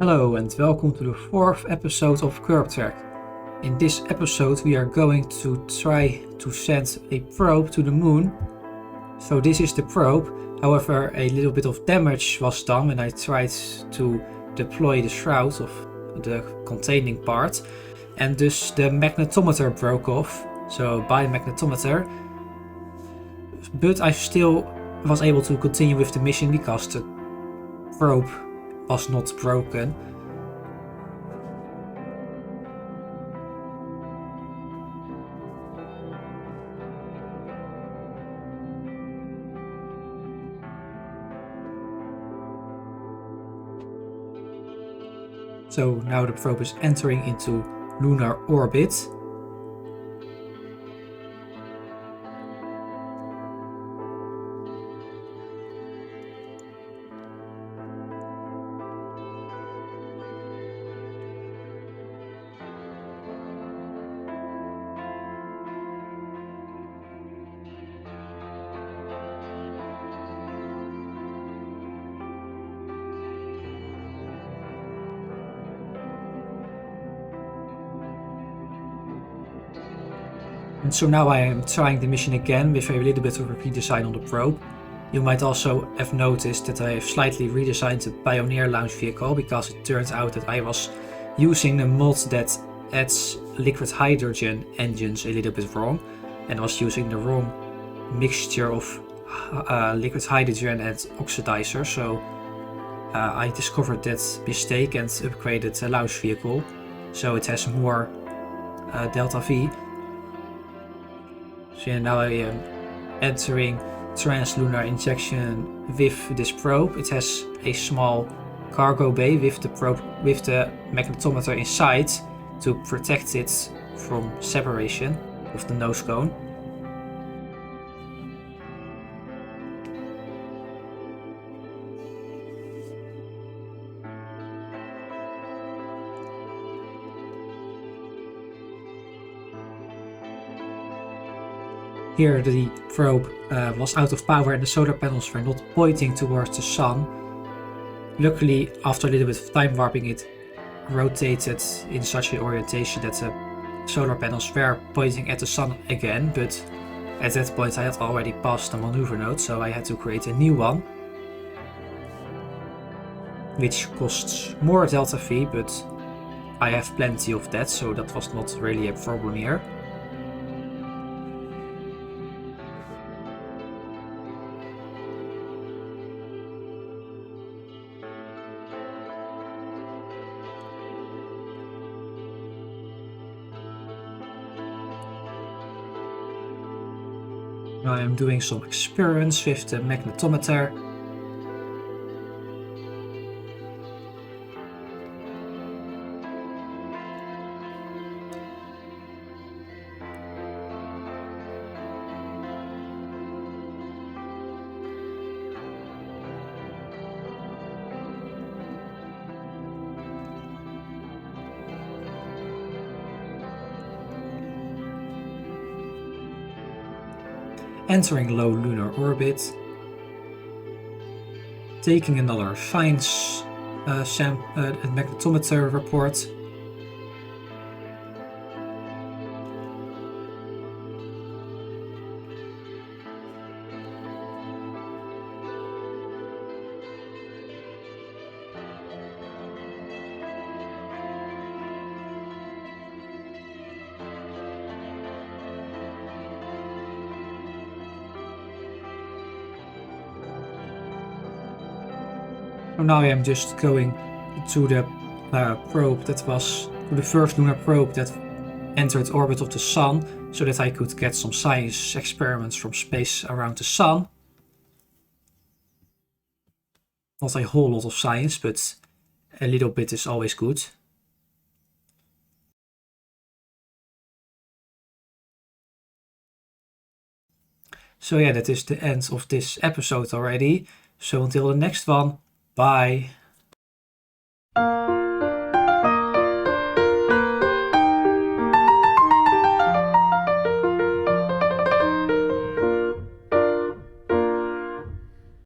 Hello and welcome to the fourth episode of Kerb Trek. In this episode we are going to try to send a probe to the moon. So this is the probe, however a little bit of damage was done when I tried to deploy the shroud of the containing part, and thus the magnetometer broke off, so by magnetometer. But I still was able to continue with the mission because the probe was not broken. So now the probe is entering into lunar orbit. And so now I am trying the mission again with a little bit of a redesign on the probe. You might also have noticed that I have slightly redesigned the Pioneer launch vehicle, because it turns out that I was using a mod that adds liquid hydrogen engines a little bit wrong, and was using the wrong mixture of liquid hydrogen and oxidizer. So I discovered that mistake and upgraded the launch vehicle so it has more delta V. So now I am entering translunar injection with this probe. It has a small cargo bay with the probe with the magnetometer inside to protect it from separation of the nose cone. Here the probe was out of power and the solar panels were not pointing towards the sun. Luckily, after a little bit of time warping, it rotated in such an orientation that the solar panels were pointing at the sun again, but at that point I had already passed the maneuver node, so I had to create a new one, which costs more delta V, but I have plenty of that, so that was not really a problem here. Now I am doing some experiments with the magnetometer. Entering low lunar orbit, taking another science magnetometer report. So now I am just going to the probe that was, to the first lunar probe that entered orbit of the sun, so that I could get some science experiments from space around the sun. Not a whole lot of science, but a little bit is always good. So yeah, that is the end of this episode already. So until the next one. Bye.